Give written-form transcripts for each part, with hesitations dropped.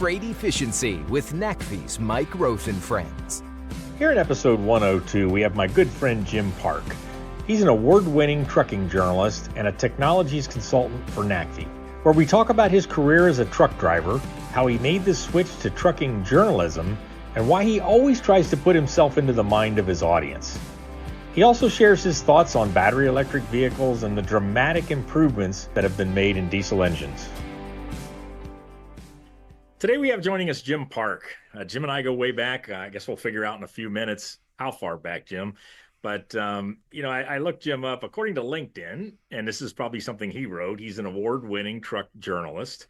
freight efficiency with NACFE's Mike Roth and Friends. Here in episode 102, we have my good friend Jim Park. He's an award-winning trucking journalist and a technologies consultant for NACFE, where we talk about his career as a truck driver, how he made the switch to trucking journalism, and why he always tries to put himself into the mind of his audience. He also shares his thoughts on battery electric vehicles and the dramatic improvements that have been made in diesel engines. Today we have joining us Jim Park. Jim and I go way back. I guess we'll figure out in a few minutes how far back, Jim. But, I looked Jim up according to LinkedIn, and this is probably something he wrote. He's an award-winning truck journalist.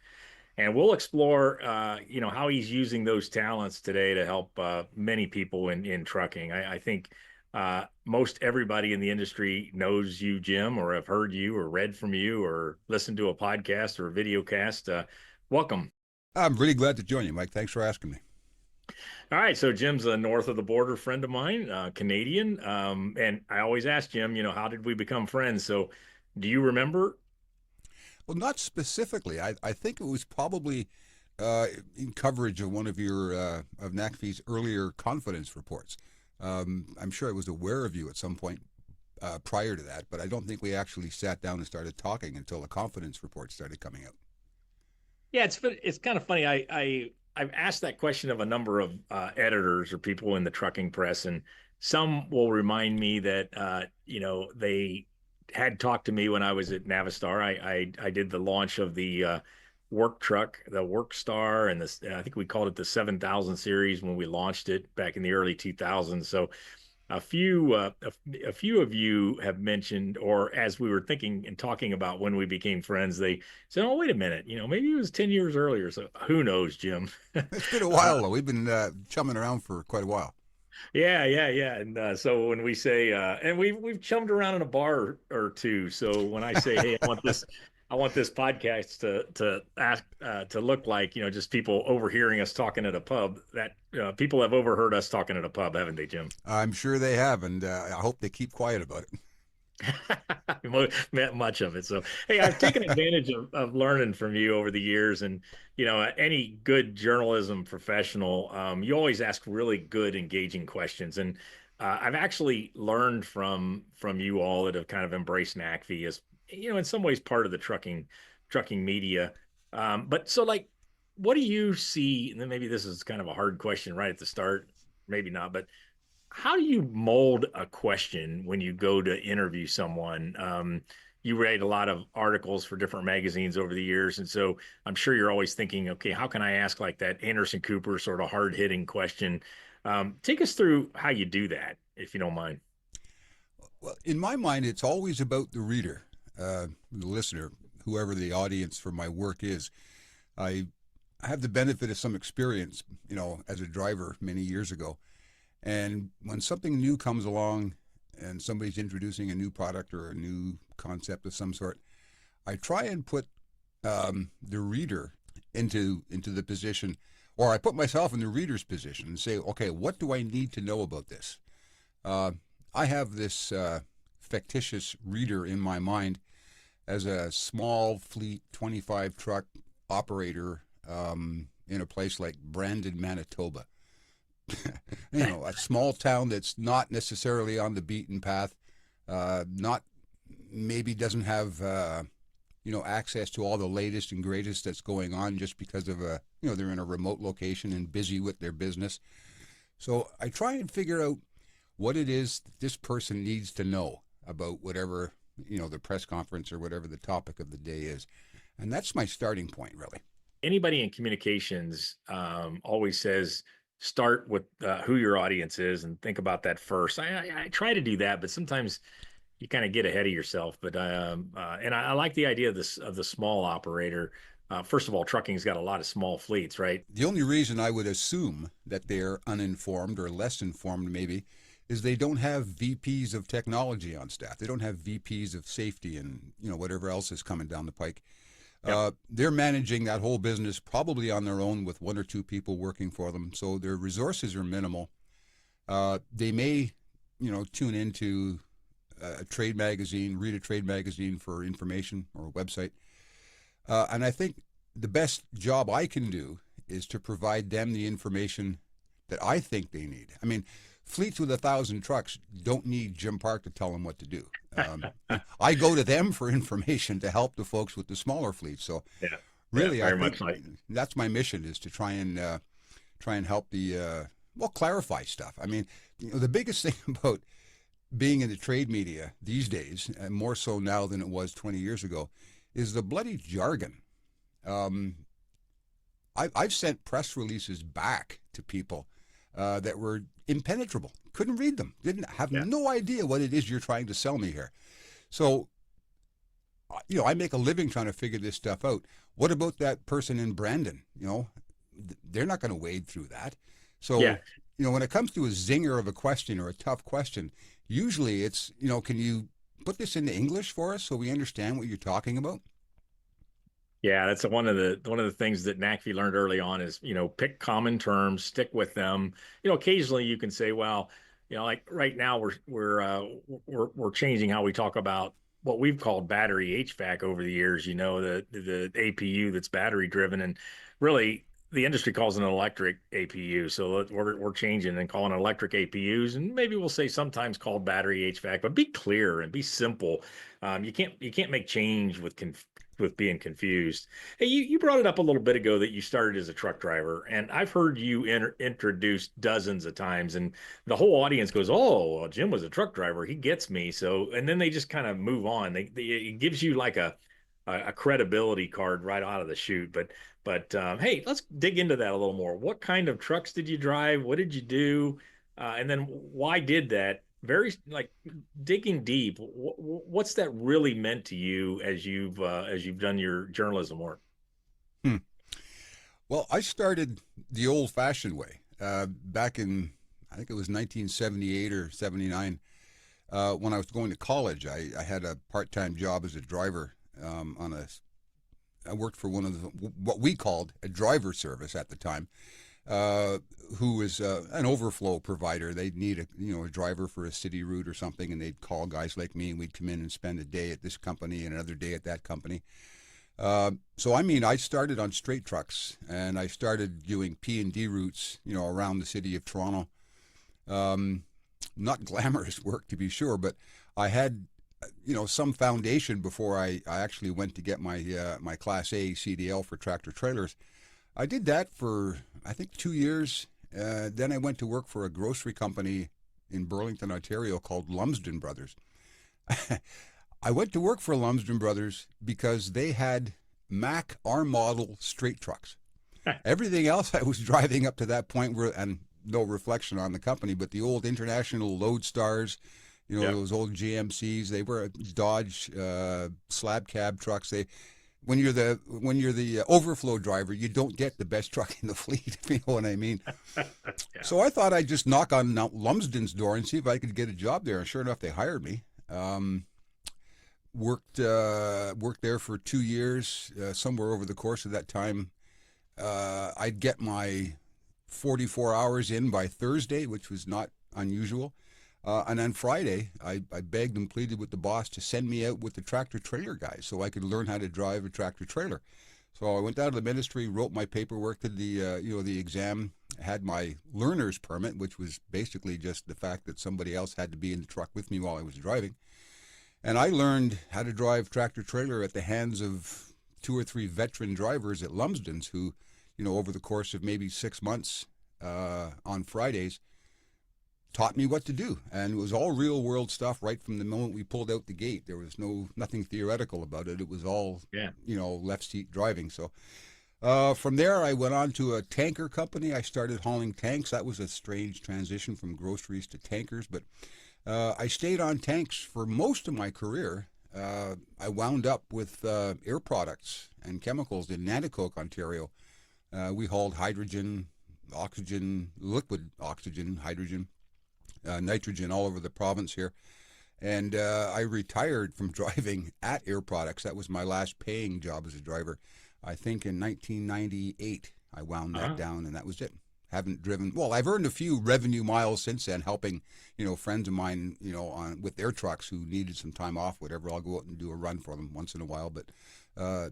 And we'll explore, how he's using those talents today to help many people in trucking. I think most everybody in the industry knows you, Jim, or have heard you or read from you or listened to a podcast or a video cast. Welcome. I'm really glad to join you, Mike. Thanks for asking me. All right. So Jim's a north of the border friend of mine, Canadian. And I always ask Jim, how did we become friends? So do you remember? Well, not specifically. I think it was probably in coverage of one of your of NACFE's earlier confidence reports. I'm sure I was aware of you at some point prior to that, but I don't think we actually sat down and started talking until the confidence report started coming out. Yeah, it's kind of funny. I've asked that question of a number of editors or people in the trucking press, and some will remind me that they had talked to me when I was at Navistar. I did the launch of the work truck, the Workstar, and I think we called it the 7000 series when we launched it back in the early 2000s. So a few of you have mentioned, or as we were thinking and talking about when we became friends, they said, "Oh, wait a minute, maybe it was 10 years earlier." So who knows, Jim? It's been a while though. We've been chumming around for quite a while. Yeah. And so when we say, and we've chummed around in a bar or two. So when I say, "Hey, I want this podcast to look like, just people overhearing us talking at a pub," that people have overheard us talking at a pub, haven't they, Jim? I'm sure they have, and I hope they keep quiet about it. Much of it. So, hey, I've taken advantage of learning from you over the years, and any good journalism professional, you always ask really good, engaging questions, and I've actually learned from you all that have kind of embraced NACFE as in some ways part of the trucking media. But so what do you see? And then maybe this is kind of a hard question right at the start, maybe not, but how do you mold a question when you go to interview someone? You write a lot of articles for different magazines over the years. And so I'm sure you're always thinking, okay, how can I ask like that Anderson Cooper sort of hard hitting question? Take us through how you do that, if you don't mind. Well, in my mind, it's always about the reader. The listener, whoever the audience for my work is. I have the benefit of some experience, as a driver many years ago. And when something new comes along and somebody's introducing a new product or a new concept of some sort, I try and put the reader into the position, or I put myself in the reader's position and say, okay, what do I need to know about this? I have this fictitious reader in my mind as a small fleet 25 truck operator in a place like Brandon, Manitoba. A small town that's not necessarily on the beaten path, maybe doesn't have access to all the latest and greatest that's going on just because of they're in a remote location and busy with their business. So I try and figure out what it is that this person needs to know about whatever, the press conference or whatever the topic of the day is. And that's my starting point, really. Anybody in communications always says, start with who your audience is and think about that first. I try to do that, but sometimes you kind of get ahead of yourself. But and I like the idea of the small operator. First of all, trucking's got a lot of small fleets, right? The only reason I would assume that they're uninformed or less informed maybe is they don't have VPs of technology on staff. They don't have VPs of safety and whatever else is coming down the pike. Yep. They're managing that whole business probably on their own with one or two people working for them. So their resources are minimal. They may, tune into a trade magazine, read a trade magazine for information or a website. And I think the best job I can do is to provide them the information that I think they need. I mean, fleets with 1,000 trucks don't need Jim Park to tell them what to do. I go to them for information to help the folks with the smaller fleets. So Yeah. really, Yeah, I very think much like. that's my mission, is to try and help the clarify stuff. I mean, the biggest thing about being in the trade media these days, and more so now than it was 20 years ago, is the bloody jargon. I've sent press releases back to people that were impenetrable. Couldn't read them. Didn't have no idea what it is you're trying to sell me here. So, I make a living trying to figure this stuff out. What about that person in Brandon? They're not going to wade through that. So, when it comes to a zinger of a question or a tough question, usually it's, can you put this into English for us so we understand what you're talking about? Yeah, that's one of the things that NACFE learned early on is, pick common terms, stick with them. Occasionally you can say, well, like right now we're changing how we talk about what we've called battery HVAC over the years. The APU that's battery driven, and really the industry calls it an electric APU. So we're changing and calling it electric APUs, and maybe we'll say sometimes called battery HVAC. But be clear and be simple. You can't make change with being confused. Hey, you brought it up a little bit ago that you started as a truck driver, and I've heard you introduced dozens of times, and the whole audience goes, "Oh, well, Jim was a truck driver. He gets me." So, and then they just kind of move on. It gives you like a credibility card right out of the chute. But hey, let's dig into that a little more. What kind of trucks did you drive? What did you do? And then why did that? Very like digging deep. What's that really meant to you as you've done your journalism work? Well, I started the old-fashioned way back in, I think it was 1978 or 79. When I was going to college, I had a part-time job as a driver I worked for one of what we called a driver service at the time, who was an overflow provider. They'd need a driver for a city route or something, and they'd call guys like me, and we'd come in and spend a day at this company and another day at that company. So I started on straight trucks, and I started doing P&D routes, around the city of Toronto. Not glamorous work, to be sure, but I had some foundation before I actually went to get my Class A CDL for tractor trailers. I did that for, I think, 2 years. Then I went to work for a grocery company in Burlington, Ontario called Lumsden Brothers. I went to work for Lumsden Brothers because they had Mack R model straight trucks. Everything else I was driving up to that point and no reflection on the company, but the old International Lodestars, those old GMCs, they were Dodge slab cab trucks. When you're the overflow driver, you don't get the best truck in the fleet, if you know what I mean. So I thought I'd just knock on Lumsden's door and see if I could get a job there. And sure enough, they hired me. Worked there for 2 years. Somewhere over the course of that time, I'd get my 44 hours in by Thursday, which was not unusual. And on Friday, I begged and pleaded with the boss to send me out with the tractor trailer guys so I could learn how to drive a tractor trailer. So I went down to the ministry, wrote my paperwork, did the exam, had my learner's permit, which was basically just the fact that somebody else had to be in the truck with me while I was driving. And I learned how to drive tractor trailer at the hands of 2 or 3 veteran drivers at Lumsden's who, over the course of maybe 6 months on Fridays, taught me what to do. And it was all real world stuff right from the moment we pulled out the gate. There was nothing theoretical about it. It was all, left seat driving. So from there, I went on to a tanker company. I started hauling tanks. That was a strange transition from groceries to tankers, but I stayed on tanks for most of my career. I wound up with air products and chemicals in Nanticoke, Ontario. We hauled hydrogen, oxygen, liquid oxygen, hydrogen, nitrogen all over the province here. And I retired from driving at Air Products. That was my last paying job as a driver. I think in 1998, I wound that down, and that was it. Haven't driven. Well, I've earned a few revenue miles since then, helping, friends of mine, with their trucks who needed some time off, whatever. I'll go out and do a run for them once in a while, but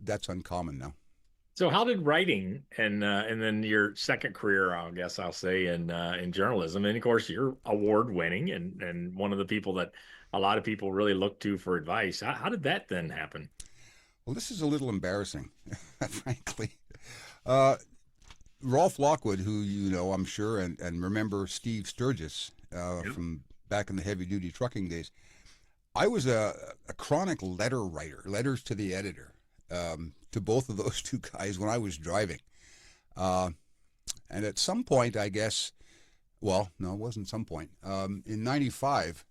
that's uncommon now. So how did writing and then your second career, I guess I'll say, in journalism, and of course you're award winning and one of the people that a lot of people really look to for advice. How did that then happen? Well, this is a little embarrassing, frankly. Uh, Rolf Lockwood, who you know, I'm sure, and remember Steve Sturgis Yep. from back in the heavy duty trucking days. I was a chronic letter writer, letters to the editor, to both of those two guys when I was driving. Uh, and at some point, I guess, well, no, it wasn't some point. In '95,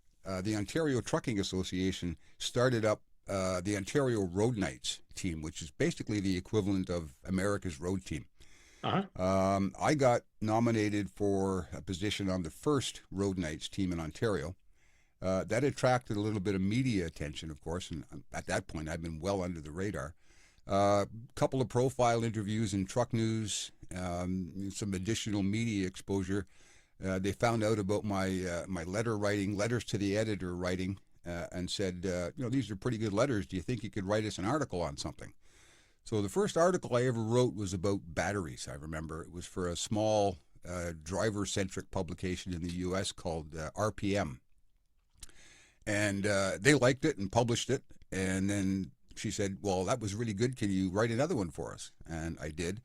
the Ontario Trucking Association started up the Ontario Road Knights team, which is basically the equivalent of America's Road Team. Uh-huh. I got nominated for a position on the first Road Knights team in Ontario. That attracted a little bit of media attention, of course, and at that point I'd been well under the radar. A couple of profile interviews in Truck News, some additional media exposure. They found out about my letter writing, letters to the editor writing, and said, you know, these are pretty good letters. Do you think you could write us an article on something? So the first article I ever wrote was about batteries. I remember it was for a small driver-centric publication in the U.S. called RPM, and they liked it and published it. And then she said, "Well, that was really good. Can you write another one for us?" And I did,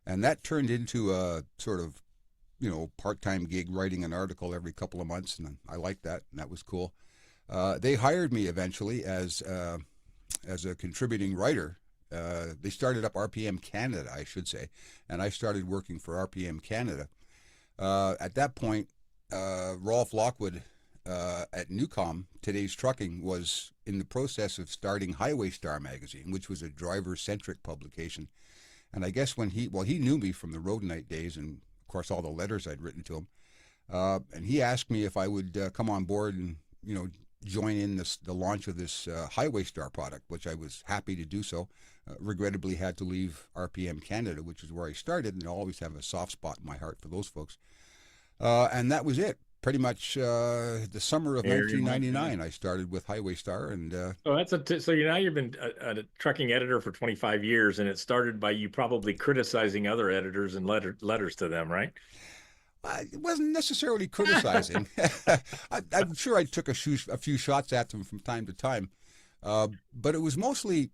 and that turned into a sort of, you know, part-time gig, writing an article every couple of months, and I liked that, and that was cool. They hired me eventually as a contributing writer. They started up RPM Canada, I should say, and I started working for RPM Canada. At that point, Rolf Lockwood at Newcom, Today's Trucking, was in the process of starting Highway Star magazine, which was a driver-centric publication. And I guess when he knew me from the Road Night days, and of course all the letters I'd written to him, and he asked me if I would come on board and, you know, join in the launch of this Highway Star product, which I was happy to do so. Regrettably had to leave RPM Canada, which is where I started, and I always have a soft spot in my heart for those folks. And that was it. Pretty much the summer of Here you went. 1999, I started with Highway Star, and So so you've been a trucking editor for 25 years, and it started by you probably criticizing other editors and letters to them, right? it wasn't necessarily criticizing. I'm sure I took a few shots at them from time to time, but it was mostly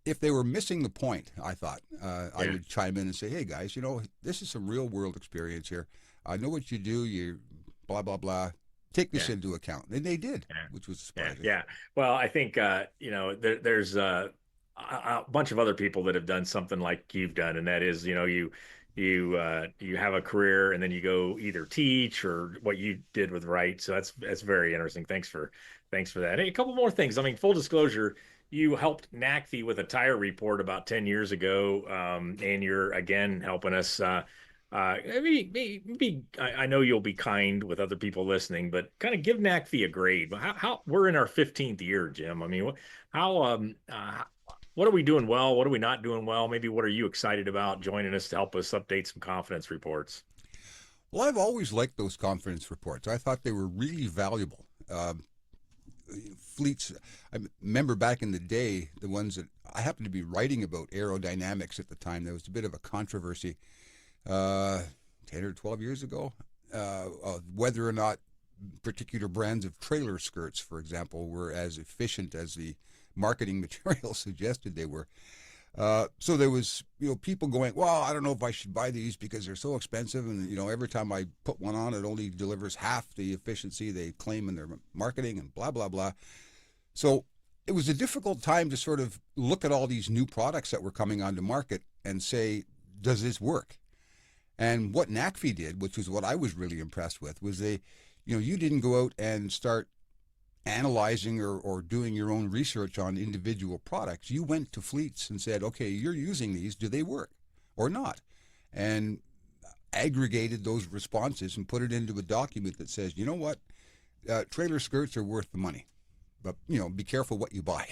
if they were missing the point. I thought I would chime in and say, "Hey guys, you know, this is some real world experience here. I know what you do. You blah blah blah. Take this Yeah. into account," and they did, Yeah. which was Yeah. surprising. Yeah. Well, I think you know there's a bunch of other people that have done something like you've done, and that is, you know, you have a career and then you go either teach or what you did with Wright. So that's very interesting. Thanks for that. Hey, a couple more things. I mean, full disclosure, you helped NACFE with a tire report about 10 years ago, and you're again helping us. I know you'll be kind with other people listening, but kind of give NACFE a grade. How we're in our 15th year, Jim. I mean, how what are we doing well? What are we not doing well? Maybe what are you excited about joining us to help us update some confidence reports? Well, I've always liked those conference reports. I thought they were really valuable. Fleets, I remember back in the day, the ones that I happened to be writing about aerodynamics at the time. There was a bit of a controversy 10 or 12 years ago, whether or not particular brands of trailer skirts, for example, were as efficient as the marketing material suggested they were. So there was, you know, people going, well, I don't know if I should buy these because they're so expensive, and you know, every time I put one on, it only delivers half the efficiency they claim in their marketing, and blah blah blah. So it was a difficult time to sort of look at all these new products that were coming onto market and say, does this work? And what NACFE did, which was what I was really impressed with, was you didn't go out and start analyzing or doing your own research on individual products. You went to fleets and said, okay, you're using these, do they work or not? And aggregated those responses and put it into a document that says, you know what, trailer skirts are worth the money, but you know, be careful what you buy,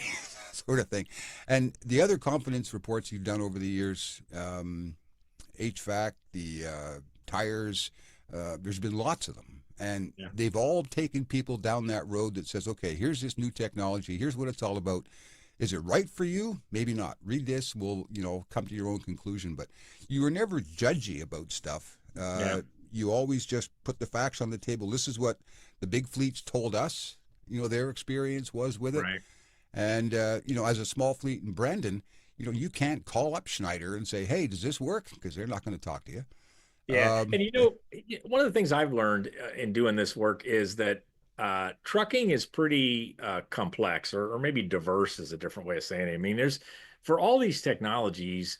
sort of thing. And the other confidence reports you've done over the years, HVAC, the tires, there's been lots of them. And they've all taken people down that road that says, okay, here's this new technology. Here's what it's all about. Is it right for you? Maybe not. Read this, we'll, come to your own conclusion. But you were never judgy about stuff. Yeah. You always just put the facts on the table. This is what the big fleets told us, their experience was with it. Right. And, as a small fleet in Brandon, you can't call up Schneider and say, hey, does this work? Because they're not going to talk to you. Yeah. And one of the things I've learned in doing this work is that trucking is pretty complex, or maybe diverse is a different way of saying it. I mean, for all these technologies,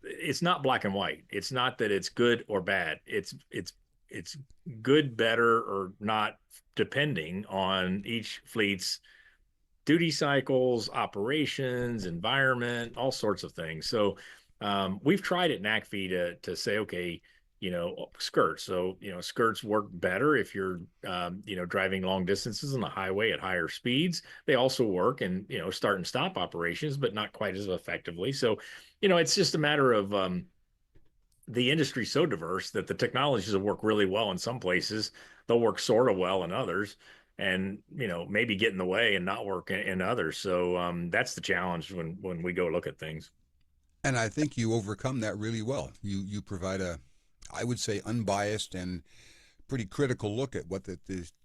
it's not black and white. It's not that it's good or bad. It's good, better, or not, depending on each fleet's duty cycles, operations, environment, all sorts of things. So we've tried at NACFE to say, okay, skirts. So, skirts work better if you're, driving long distances on the highway at higher speeds. They also work in, start and stop operations, but not quite as effectively. So, it's just a matter of the industry's so diverse that the technologies will work really well in some places. They'll work sort of well in others, and maybe get in the way and not work in others. So that's the challenge when we go look at things. And I think you overcome that really well. You provide I would say, unbiased and pretty critical look at what the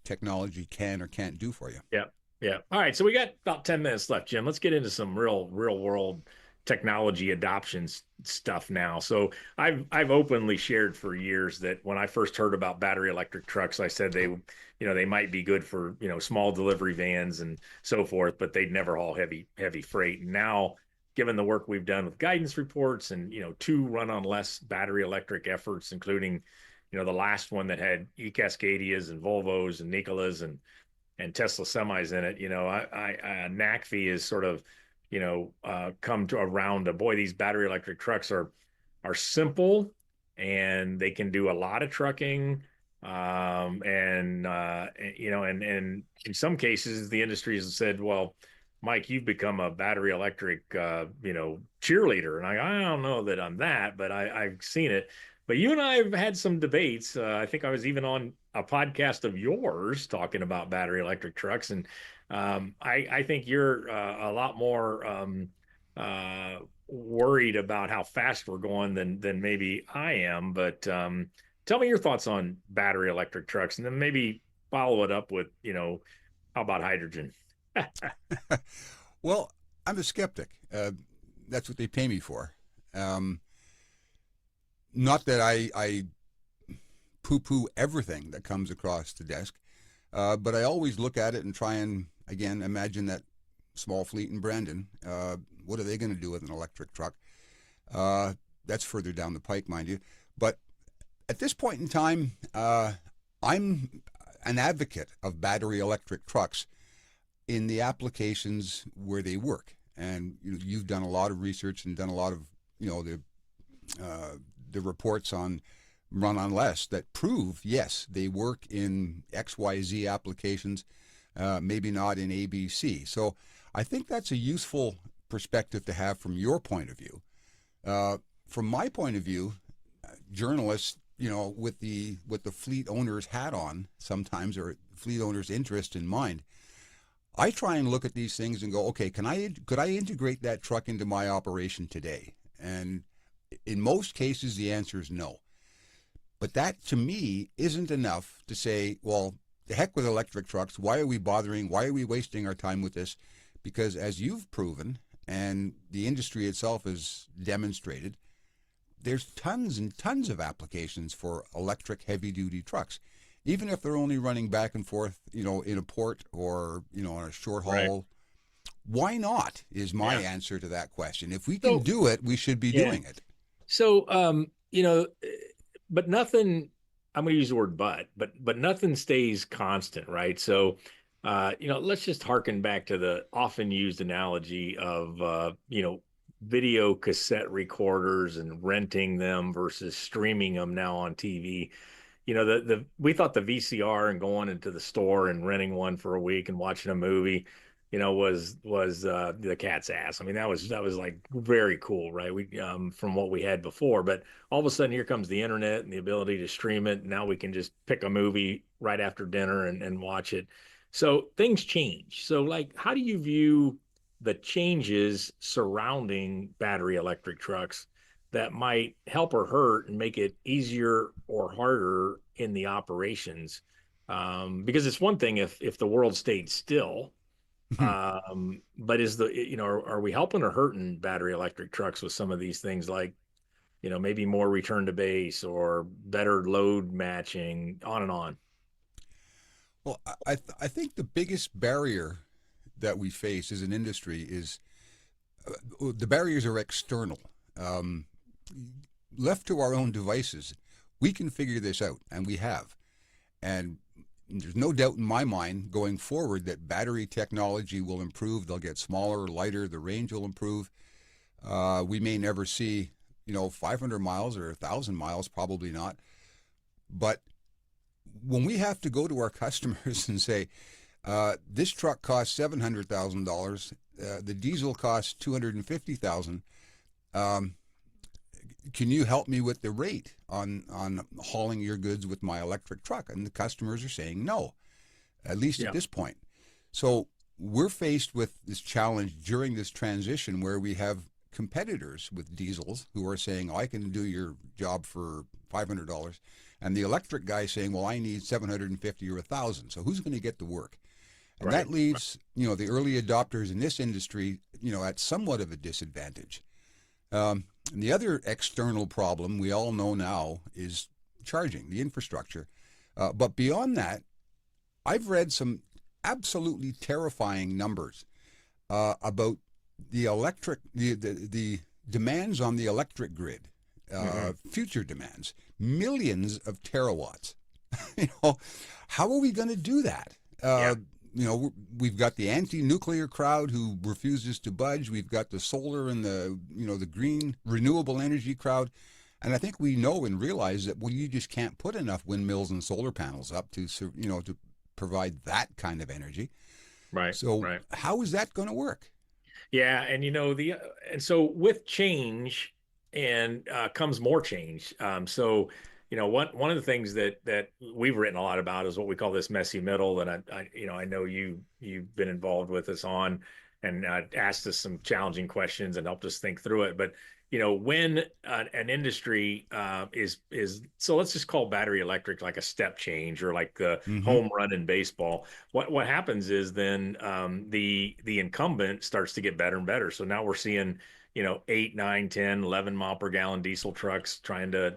technology can or can't do for you. Yeah. Yeah. All right. So we got about 10 minutes left, Jim. Let's get into some real world technology adoption stuff now. So I've openly shared for years that when I first heard about battery electric trucks, I said they might be good for, small delivery vans and so forth, but they'd never haul heavy freight. And now, given the work we've done with guidance reports and, 2 run on less battery electric efforts, including, the last one that had e-Cascadias and Volvos and Nikolas and Tesla semis in it, NACFE is sort of, come to around boy, these battery electric trucks are simple, and they can do a lot of trucking. And in some cases, the industry has said, well, Mike, you've become a battery electric, cheerleader. And I don't know that I'm that, but I've seen it. But you and I have had some debates. I think I was even on a podcast of yours talking about battery electric trucks. And I think you're a lot more worried about how fast we're going than maybe I am. But tell me your thoughts on battery electric trucks, and then maybe follow it up with, how about hydrogen? Well, I'm a skeptic. That's what they pay me for. Not that I poo-poo everything that comes across the desk, but I always look at it and try and, again, imagine that small fleet in Brandon. What are they going to do with an electric truck? That's further down the pike, mind you. But at this point in time, I'm an advocate of battery electric trucks in the applications where they work. And you've done a lot of research and done a lot of the reports on run on less that prove, yes, they work in XYZ applications, maybe not in ABC. So I think that's a useful perspective to have from your point of view. From my point of view, journalists, with the fleet owner's hat on sometimes, or fleet owner's interest in mind, I try and look at these things and go, okay, could I integrate that truck into my operation today? And in most cases, the answer is no. But that, to me, isn't enough to say, well, the heck with electric trucks. Why are we bothering? Why are we wasting our time with this? Because as you've proven, and the industry itself has demonstrated, there's tons and tons of applications for electric heavy-duty trucks. Even if they're only running back and forth, in a port or, on a short haul. Right. Why not is my answer to that question. If we can do it, we should be doing it. So, but nothing, I'm going to use the word but nothing stays constant, right? So, let's just harken back to the often used analogy of, video cassette recorders and renting them versus streaming them now on TV. We thought the VCR and going into the store and renting one for a week and watching a movie, was the cat's ass. I mean, that was like very cool, right? We from what we had before, but all of a sudden here comes the internet and the ability to stream it. Now we can just pick a movie right after dinner and watch it. So things change. So, like, how do you view the changes surrounding battery electric trucks that might help or hurt and make it easier or harder in the operations. Because it's one thing if the world stayed still, but is the are we helping or hurting battery electric trucks with some of these things like maybe more return to base or better load matching, on and on? Well, I think the biggest barrier that we face as an industry is the barriers are external. Um, Left to our own devices, we can figure this out, and we have. And there's no doubt in my mind going forward that battery technology will improve. They'll get smaller, lighter, the range will improve. We may never see, 500 miles or 1,000 miles, probably not. But when we have to go to our customers and say, this truck costs $700,000, the diesel costs $250,000. Can you help me with the rate on hauling your goods with my electric truck? And the customers are saying no, at least at this point. So we're faced with this challenge during this transition where we have competitors with diesels who are saying, oh, I can do your job for $500. And the electric guy saying, well, I need 750 or 1,000. So who's going to get the work? And that leaves, the early adopters in this industry, at somewhat of a disadvantage. And the other external problem we all know now is charging, the infrastructure. But beyond that, I've read some absolutely terrifying numbers about the demands on the electric grid, future demands, millions of terawatts. How are we going to do that? We've got the anti-nuclear crowd who refuses to budge. We've got the solar and the green renewable energy crowd. And I think we know and realize that, you just can't put enough windmills and solar panels up to provide that kind of energy. Right. So how is that going to work? Yeah. And, and so with change and comes more change. One of the things that we've written a lot about is what we call this messy middle, and I know you've been involved with us on and asked us some challenging questions and helped us think through it. But when an industry is so let's just call battery electric like a step change or like the home run in baseball. What happens is then the incumbent starts to get better and better. So now we're seeing 8, 9, 10, 11 mile per gallon diesel trucks trying to,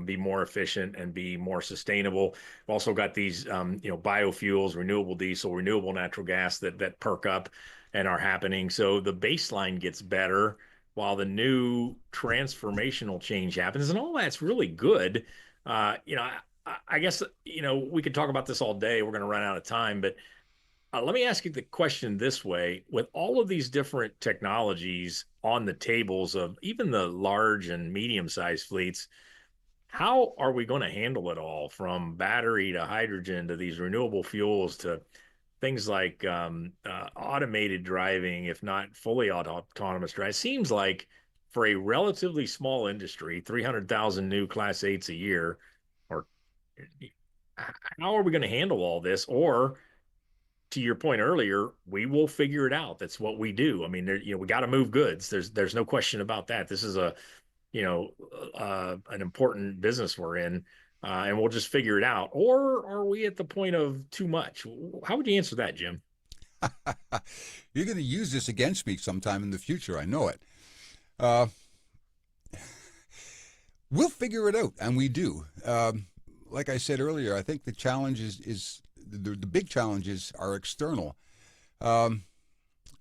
be more efficient and be more sustainable. We've also got these, biofuels, renewable diesel, renewable natural gas that perk up and are happening. So the baseline gets better while the new transformational change happens. And all that's really good. I guess, we could talk about this all day. We're going to run out of time, but let me ask you the question this way. With all of these different technologies on the tables of even the large and medium-sized fleets, how are we going to handle it all, from battery to hydrogen to these renewable fuels to things like automated driving, if not fully autonomous drive? It seems like for a relatively small industry, 300,000 new Class 8s a year, or how are we going to handle all this? Or to your point earlier, we will figure it out. That's what we do. I mean, we got to move goods. There's no question about that. This is an important business we're in, and we'll just figure it out. Or are we at the point of too much? How would you answer that, Jim? You're going to use this against me sometime in the future. I know it. We'll figure it out, and we do. Like I said earlier, I think the challenge is the big challenges are external. I'm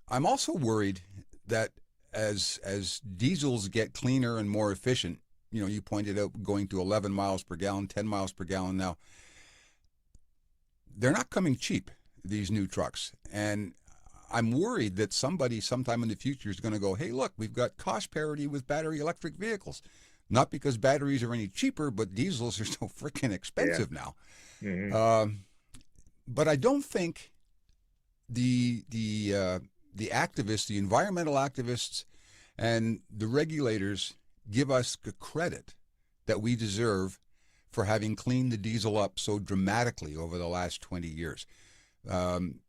also worried that as diesels get cleaner and more efficient, you pointed out going to 11 miles per gallon, 10 miles per gallon now, they're not coming cheap, these new trucks. And I'm worried that somebody sometime in the future is going to go, hey, look, we've got cost parity with battery electric vehicles. Not because batteries are any cheaper, but diesels are so freaking expensive now. But I don't think the activists, the environmental activists, and the regulators give us the credit that we deserve for having cleaned the diesel up so dramatically over the last 20 years. And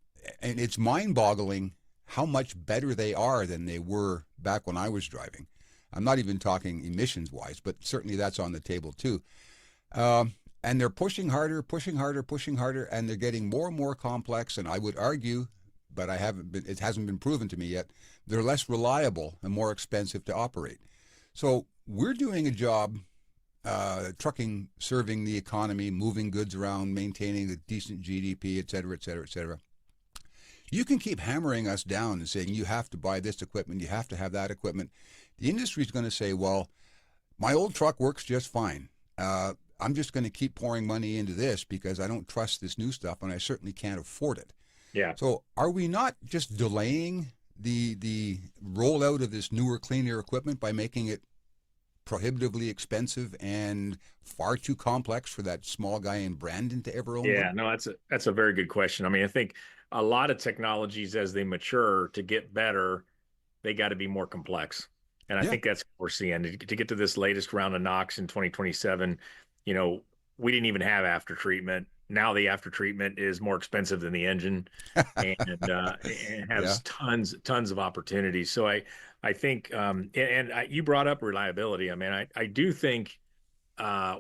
it's mind-boggling how much better they are than they were back when I was driving. I'm not even talking emissions-wise, but certainly that's on the table too. And they're pushing harder, pushing harder, pushing harder, and they're getting more and more complex. And I would argue, but it hasn't been proven to me yet, they're less reliable and more expensive to operate. So we're doing a job, trucking, serving the economy, moving goods around, maintaining a decent GDP, et cetera, et cetera, et cetera. You can keep hammering us down and saying you have to buy this equipment, you have to have that equipment. The industry is going to say, well, my old truck works just fine. I'm just going to keep pouring money into this because I don't trust this new stuff, and I certainly can't afford it. Yeah. So are we not just delaying the rollout of this newer, cleaner equipment by making it prohibitively expensive and far too complex for that small guy in Brandon to ever own? Yeah, no, that's a very good question. I mean, I think a lot of technologies, as they mature to get better, they got to be more complex. And I think that's what we're seeing. To get to this latest round of NOx in 2027, we didn't even have after treatment. Now the after treatment is more expensive than the engine, and it has tons of opportunities. So I think, you brought up reliability. I mean, I do think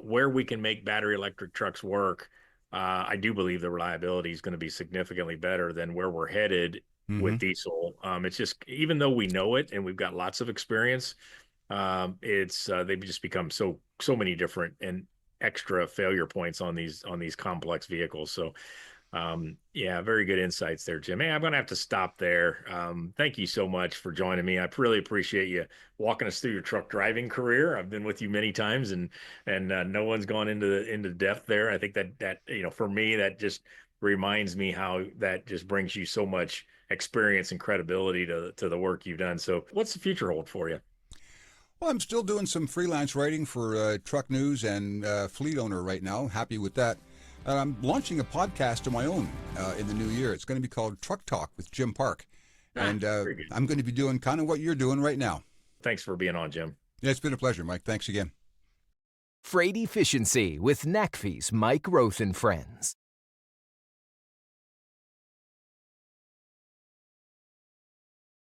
where we can make battery electric trucks work, I do believe the reliability is going to be significantly better than where we're headed with diesel. It's just, even though we know it and we've got lots of experience, they've just become so many different and extra failure points on these complex vehicles. So very good insights there, Jim. Hey, I'm going to have to stop there. Thank you so much for joining me. I really appreciate you walking us through your truck driving career. I've been with you many times, and no one's gone into depth there. I think that for me, that just reminds me how that just brings you so much experience and credibility to the work you've done. So what's the future hold for you? Well, I'm still doing some freelance writing for Truck News and Fleet Owner right now. Happy with that. I'm launching a podcast of my own in the new year. It's going to be called Truck Talk with Jim Park. And I'm going to be doing kind of what you're doing right now. Thanks for being on, Jim. Yeah, it's been a pleasure, Mike. Thanks again. Freight Efficiency with NACFE's Mike Roth and Friends.